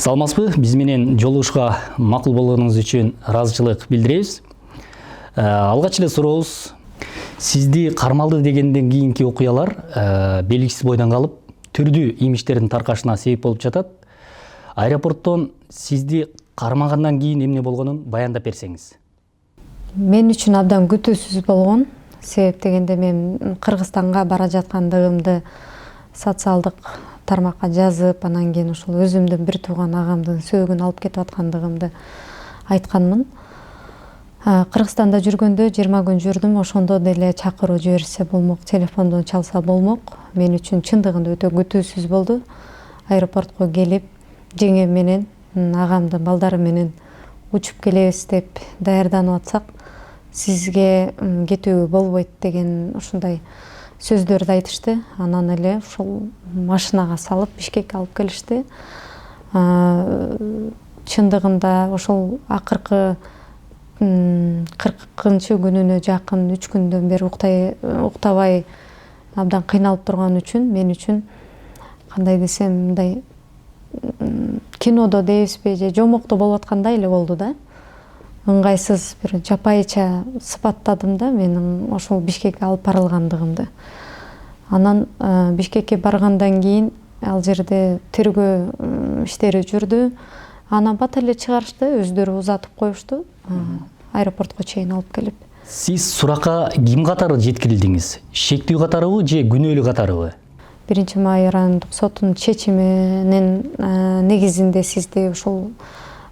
Саламатсызбы, биз менен жолугушууга макул болгонуңуз үчүн ыраазычылык билдиребиз. Алгач эле сурообуз. Сизди кармалды дегенден кийинки окуялар белгисиз бойдон калып, түрдүү имиштердин таркашына себеп болуп жатат. Аэропорттон сизди кармагандан кийин эмне болгонун баяндап берсеңиз. Мен үчүн абдан күтүүсүз болгон. Себеп дегенде мен Кыргызстанга бара жаткандыгымды социалдык тармакка жазып, анан кийин ушул өзүмдүн бир тууган агамдын сөөгүн алып кетип аткандыгымды айтканмын. Кыргызстанда жүргөндө 20 күн жүрдүм. Ошондо деле чакыруу жиберсе болмок, телефондон чалса болмок. Мен үчүн чындыгында өтө күтүүсүз болду. Аэропортко келип, жеңем менен, агамдын балдары менен учуп келебиз деп даярданып атсак, сизге кетүүгө болбойт деген ушундай сөздөрдү айтышты. Анан эле ушул машинага салып Бишкекке алып келишти. Чындыгында ошол акыркы 40-кынчы күнүнө жакын 3 күндөн бери уктабай абдан кыйналып турган үчүн, мен үчүн кандай десем, мындай кинодо дейбизби, же жомокто болуп аткандай эле болду да. Ыңгайсыз бир жапайыча сыпаттадым да менин ошол Бишкекке алып барылгандыгымды. Анан Бишкекке баргандан кийин ал жерде тергөө иштери жүрдү. Анан бат эле чыгарышты, өздөрү узатып коюшту. Аэропортко чейин алып келип. Сиз суракка ким катары жеткирилдиңиз? Шектүү катарыбы же күнөөлүү катарыбы? 1-Май райондук сотунун чечиминин негизинде сизди ушул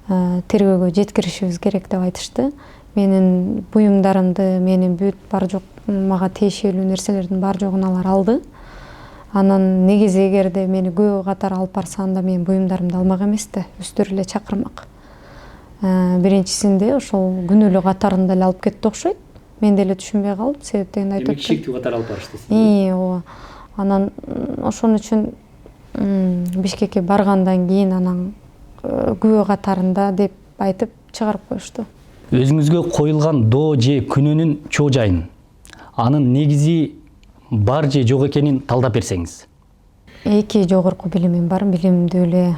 тергөөгө жеткиришибиз керек деп айтышты. Менин буюмдарымды, менин бүт бар жок мага тиешелүү нерселердин бар жогун алар алды. Анан негизи эгерде мени күбө катары алып барса, анда мен буюмдарымды алмак эмес да, өздөрү эле чакырмак. Биринчисинде ошол күнөөлүү катарында эле алып кетти окшойт. Мен деле түшүнбөй калдым, себептен айтып атты. Шектүү катары алып барышты сизди. ооба. Анан ошон үчүн Бишкекке баргандан кийин анан күбө катарында деп айтып чыгарып коюшту. Өзүңүзгө коюлган доо же күнөөнүн чоо жайын, анын негизи бар же жок экенин талдап берсеңиз. 2 жогорку билимим бар, билимдүү эле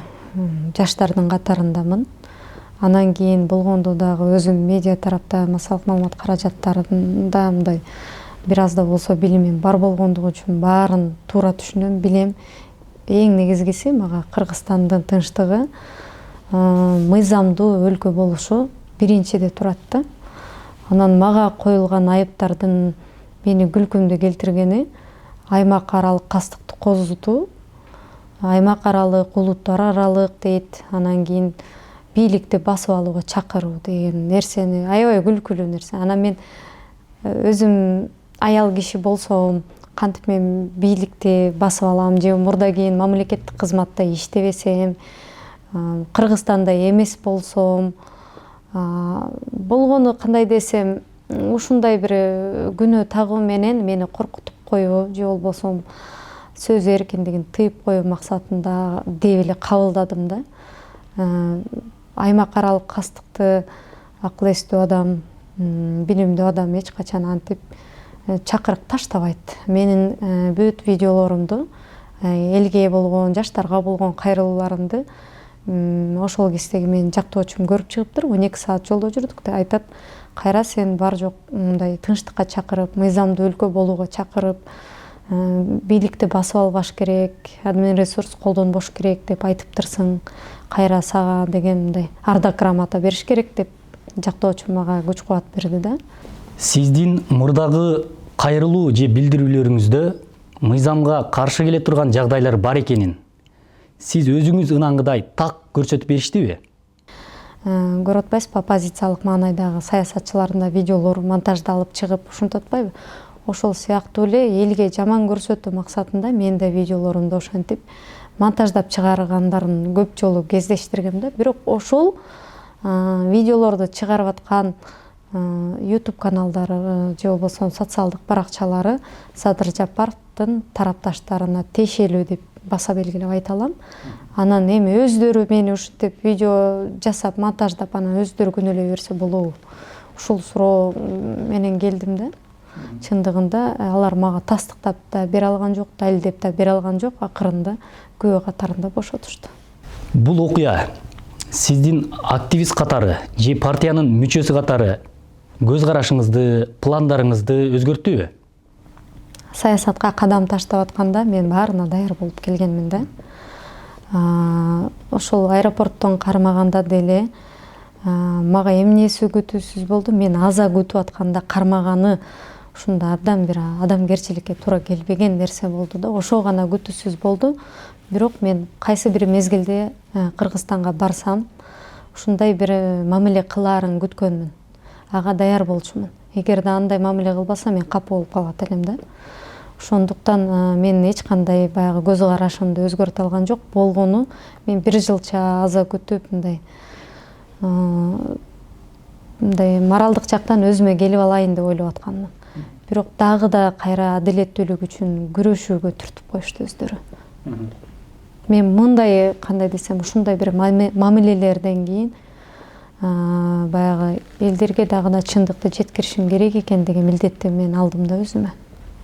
жаштардын катарындамын. Анан кийин болгондо дагы өзүм медиа тарапта массалык маалымат каражаттарында мындай бир аз да болсо билимим бар болгондугу үчүн баарын туура түшүнөм, билем. Эң негизгиси мага Кыргызстандын тынчтыгы, мыйзамдуу өлкө болушу биринчиде турат да. Анан мага коюлган айыптардын мени күлкүмдү келтиргени аймак аралык кастыкты козутуу, аймак аралык, улуттар аралык дейт. Анан кийин бийликти басып алууга чакыруу деген нерсени аябай күлкүлүү нерсе. Анан мен өзүм аял киши болсом, кантип мен бийликти басып алам, же мурда кийин мамлекеттик кызматта иштебесем, Кыргызстанда эмес болсом, болгону кандай десем, ушундай бир күнөө тагуу менен мени коркутуп коюу же болбосо сөз эркиндигин тыйып коюу максатында деп эле кабылдадым да. Аймак аралык кастыкты акыл эстүү адам, билимдүү адам эч качан антип чакырык таштабайт. Менин бүт видеолорумду, элге болгон, жаштарга болгон кайрылууларымды ошол кездеги менин жактоочум көрүп чыгыптыр. 12 саат жолдо жүрдүк да, айтат, кайра сен бар жок мындай тынчтыкка чакырып, мыйзамдуу өлкө болууга чакырып, бийликти басып албаш керек, админ ресурс колдонбош керек деп айтыптырсың. Кайра сага деген мындай ардак грамота бериш керек деп жактоочум мага күч кубат берди да. Сиздин мурдагы кайрылуу же билдирүүлөрүңүздө мыйзамга каршы келе турган жагдайлар бар экенин сиз өзүңүз ынангыдай так көрсөтүп бериштиби? Көрүп атпайсызбы, оппозициялык маанайдагы саясатчылардын да видеолору монтаждалып чыгып, ушинтип атпайбы? Ошол сыяктуу эле элге жаман көрсөтүү максатында мен да видеолорумду ошентип монтаждап чыгаргандарын көп жолу кездештиргем да. Бирок ошол видеолорду чыгарып аткан YouTube каналдары же болбосо социалдык баракчалары Садыр Жапаровдун тарапташтарына тиешелүү деп баса белгилеп айта алам. Анан эми өздөрү мени ушинтип видео жасап, монтаждап, анан өздөрү күнөөлөй берсе болобу? Ушул суроо менен келдим да. Чындыгында алар мага тастыктап да бере алган жок, далилдеп да бере алган жок. Акырында күбө катарында бошотушту. Бул окуя сиздин активист катары же партиянын мүчөсү катары көз карашыңызды, пландарыңызды өзгөрттүбү? Саясатка кадам таштап атканда мен баарына даяр болуп келгенмин да. Ошол аэропорттон кармаганда деле мага эмнеси күтүүсүз болду. Мен аза күтүп атканда кармаганы ушунда абдан бир адамгерчиликке туура келбеген нерсе болду да. Ошо гана күтүүсүз болду. Бирок мен кайсы бир мезгилде Кыргызстанга барсам, ушундай бир мамиле кылаарын күткөнмүн. Ага даяр болчумун. Эгерде андай мамиле кылбаса, мен капа болуп калат элем да. Ошондуктан мен эч кандай баягы көз карашымды өзгөртө алган жок. Болгону мен бир жылча аза күтүп, мындай моралдык жактан өзүмө келип алайын деп ойлоп атканмын. Бирок дагы да кайра адилеттүүлүк үчүн күрөшүүгө түртүп коюшту өздөрү. Мен мындай, кандай десем, ушундай бир мамилелерден кийин баягы элдерге дагы да чындыкты жеткиришим керек экен деген милдетти мен алдым да өзүмө.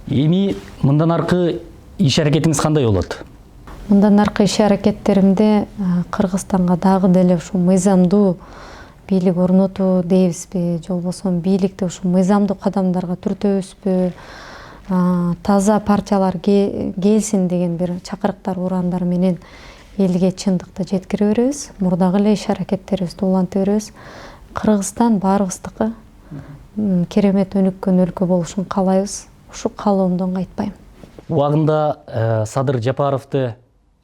Эми мындан аркы иш аракетиңиз кандай болот? Мындан аркы иш аракеттеримде Кыргызстанга дагы деле ушу мыйзамдуу бийлик орнотуу дейбизби, же болбосо бийликти ушу мыйзамдуу кадамдарга түртөбүзбү, таза партиялар келсин деген бир чакырыктар, ураандар менен элге чындыкты жеткире беребиз. Мурдагы эле иш аракеттерибизди уланта беребиз. Кыргызстан баарыбыздыкы керемет өнүккөн өлкө болушун каалайбыз. Ушу каалоомдон кайтпайм. Убагында Садыр Жапаровду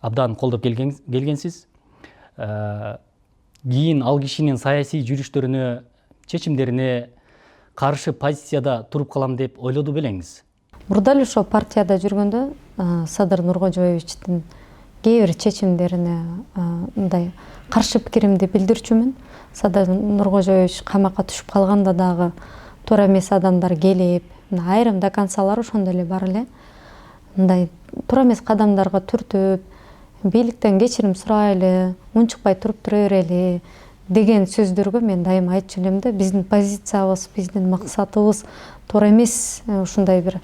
абдан колдоп келгенсиз. Кийин ал кишинин саясий жүрүштөрүнө, чечимдерине каршы позицияда туруп калам деп ойлоду белеңиз? Мурда эле ошо партияда жүргөндө Садыр Нуркожоевичтин кээ бир чечимдерине мындай каршы пикиримди билдирчүмүн. Садыр Нуркожоевич камакка түшүп калганда дагы туура эмес адамдар келип, айрым доконцалар ошондой эле бар эле. Мындай туура эмес кадамдарга түртүп, бийликтен кечирим сурайлы, унчукпай туруп тура берели деген сөздөргө мен дайым айтчу элем да. Биздин позициябыз, биздин максатыбыз туура эмес, ушундай бир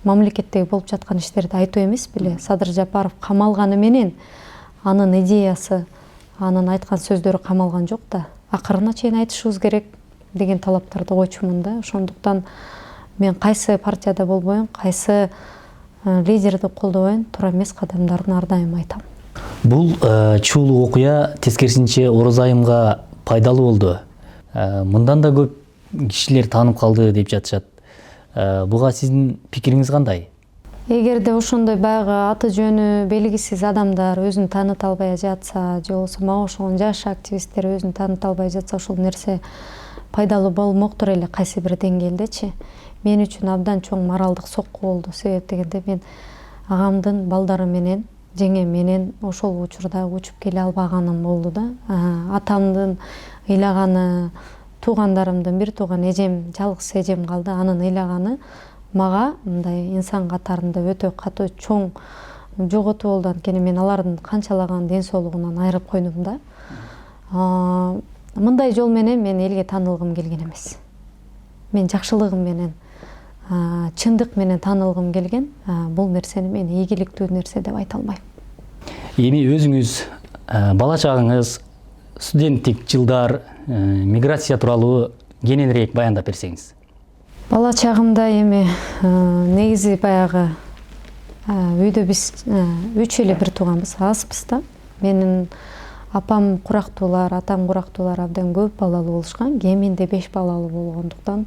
мамлекеттеги болуп жаткан иштерди айтуу эмес беле. Садыр Жапаров камалганы менен анын идеясы, анын айткан сөздөрү камалган жок да. Акырына чейин айтышыбыз керек деген талаптарды койчумун да. Ошондуктан мен кайсы партияда болбойн, кайсы лидерди колдобойн, туура эмес кадамдарын ар дайым айтам. Бул чуулуу окуя тескерисинче Орозо айымга пайдалуу болду. Мындан да көп кишилер таанып калды деп жатышат. Буга сиздин пикириңиз кандай? Эгерде ошондой баягы аты жөнү белгисиз адамдар өзүн тааныта албай жатса, же болбосо мага окшогон жаш активисттер өзүн тааныта албай жатса, ошол нерсе пайдалуу болмоктур эле кайсы бир деңгээлдечи. Мен үчүн абдан чоң моралдык сокку болду. Себеп дегенде мен агамдын балдары менен, жеңем менен ошол учурда учуп келе албаганым болду да. Атамдын ыйлаганы, туугандарымдын бир тууган эжем, жалгыз эжем калды. Анын ыйлаганы мага мындай инсан катарында өтө катуу чоң жоготуу болду. Анткени мен алардын канчалаган ден соолугунан айырып койдум да. Мындай жол менен мен элге таанылгым келген эмес. Мен жакшылыгым менен, чындык менен таанылгым келген. Бул нерсени мен ийгиликтүү нерсе деп айта албайм. Эми өзүңүз, бала чагыңыз, студенттик жылдар, миграция тууралуу кененирээк баяндап берсеңиз. Бала чагымда эми негизи баягы үйдө биз 3 эле бир тууганбыз, азбыз да. Менин апам курактуулар, атам курактуулар абдан көп балалуу болушкан. Кеминде 5 балалуу болгондуктан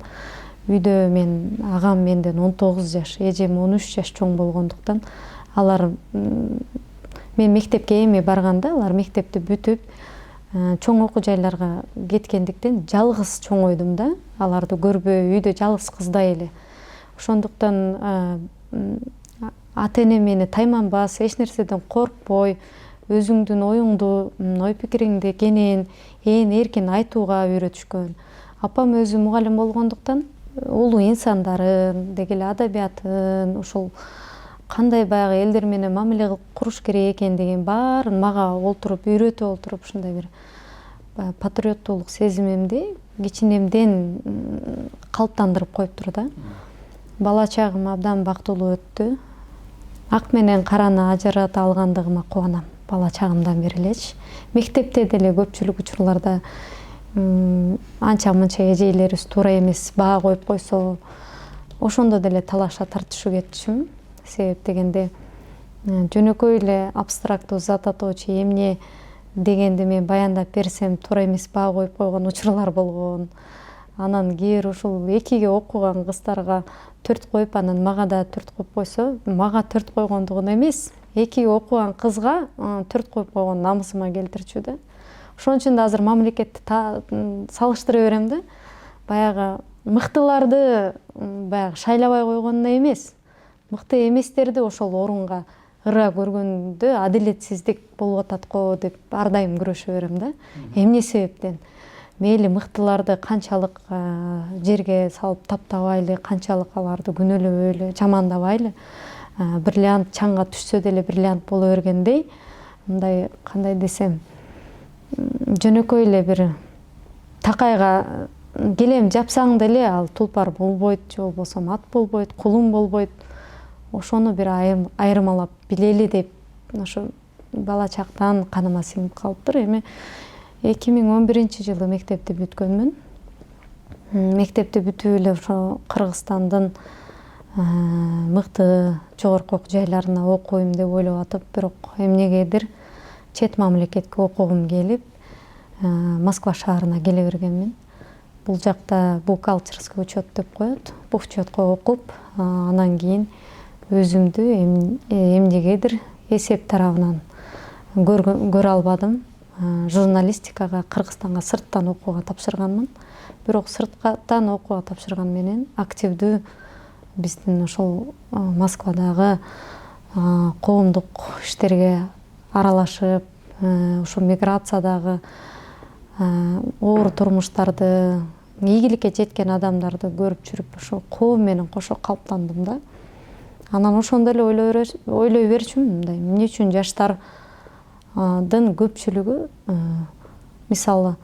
үйдө мен агам менден 19 жаш, эжем 13 жаш чоң болгондуктан алар мен мектепке эми барганда алар мектепти бүтүп чоң окуу жайларга кеткендиктен жалгыз чоңойдум да. Аларды көрбөй үйдө жалгыз кыздай эле. Ошондуктан ата эне мени тайманбас, эч нерседен коркпой, өзүңдүн оюңду, ой пикириңди кенен, эркин айтууга үйрөтүшкөн. Апам өзү мугалим болгондуктан улуу инсандарын, деги эле адабиятын, ошол кандай баягы элдер менен мамиле куруш керек экен деген баарын мага үйрөтүп олтуруп ушундай бир патриоттуулук сезимимди кичинемден калыптандырып коюптур да. Бала чагым абдан бактылуу өттү. Ак менен караны ажырата алгандыгыма кубанам. бала чагымдан бери элечи. Мектепте деле көпчүлүк учурларда анча мынча эжейлерибиз туура эмес баа коюп койсо, ошондо деле талашка тартышуу кетчүмүн. Себеп дегенде жөнөкөй эле абстрактуу зат атоочу эмне дегенди мен баяндап берсем туура эмес баа коюп койгон учурлар болгон. Анан кээ бир ушул 2 окуган кыздарга 4 коюп, анан мага да 4 коюп койсо, мага 4 койгондугун эмес, 2 окуган кызга 4 коюп койгон намысыма келтирчү да. Ошон үчүн да азыр мамлекетти салыштыра берем да. Баягы мыктыларды баягы шайлабай койгонуна эмес, мыкты эместерди ошол орунга ыра көргөндө адилетсиздик болуп атат го деп ар дайым күрөшө берем да. Эмне себептен? Мейли мыктыларды канчалык жерге салып таптабайлы, канчалык аларды күнөөлөбөйлү, жамандабайлы, бриллиант чаңга түшсө деле бриллиант боло бергендей, мындай кандай десем, жөнөкөй эле бир такайга келем жапсаң деле ал тулпар болбойт, же болбосо ат болбойт, кулун болбойт. Ошону бир айырмалап билели деп ошо бала чактан каныма сиңип калыптыр. Эми 2011-жылы мектепти бүткөнмүн. Мектепти бүтүп эле ошо Кыргызстандын мыкты жогорку окуу жайларына окуйм деп ойлоп атып, бирок эмнегедир чет мамлекетке окугум келип, Москва шаарына келе бергенмин. Бул жакта бухгалтерский учет деп коет. Бухучетко окуп, анан кийин өзүмдү эмнегедир эсеп тарабынан көрө албадым. Журналистикага Кыргызстанга сырттан окууга тапшырганмын. Бирок сырттан окууга тапшырган менен активдүү биздин ошол Москвадагы коомдук иштерге аралашып, ошо миграциядагы оор турмуштарды, ийгиликке жеткен адамдарды көрүп жүрүп, ошо коом менен кошо калыптандым да. Анан ошондо эле ойлой берчүмүн, мындай эмне үчүн жаштардын көпчүлүгү, мисалы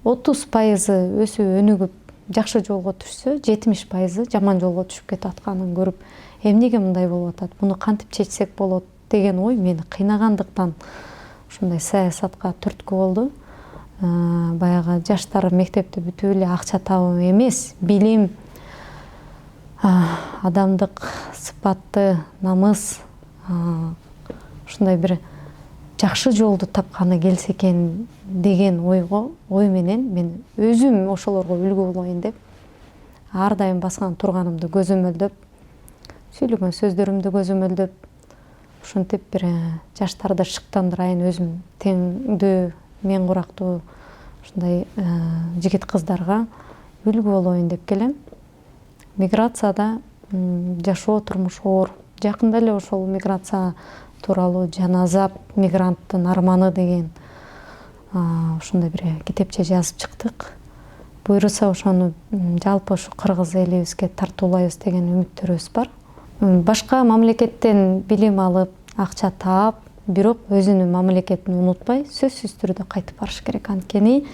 30% өсүп өнүгүп жакшы жолго түшсө, 70% жаман жолго түшүп кетип атканын көрүп, эмнеге мындай болуп атат, буну кантип чечсек болот деген ой мени кыйнагандыктан ушундай саясатка түрткү болду. Баягы жаштар мектепти бүтүп эле акча табуу эмес, билим, адамдык сыпатты, намыс, ушундай бир жакшы жолду тапканы келсе экен деген ой менен мен өзүм ошолорго үлгү болоюн деп ар дайым баскан турганымды көзөмөлдөп, сүйлөгөн сөздөрүмдү көзөмөлдөп, ушинтип бир жаштарды шыктандырайын, өзүм теңдүү, мен курактуу ушундай жигит кыздарга үлгү болоюн деп келем. Миграцияда жашоо турмуш оор. Жакында эле ошол миграция тууралуу Жаназап мигранттын арманы деген ушундай бир китепче жазып чыктык. Буйруса ошону жалпы ушу кыргыз элибизге тартуулайбыз деген үмүттөрүбүз бар. Башка мамлекеттен билим алып, акча таап, бирок өзүнүн мамлекетин унутпай, сөзсүз түрдө кайтып барыш керек. Анткени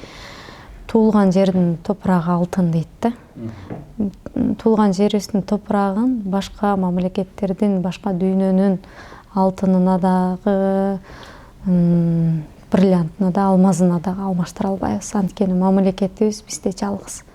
туулган жердин топурагы алтын дейт да. Туулган жерибиздин топурагын башка мамлекеттердин, башка дүйнөнүн алтынына дагы, бриллиантына да, алмазына дагы алмаштыра албайбыз. Анткени мамлекетибиз бизде жалгыз.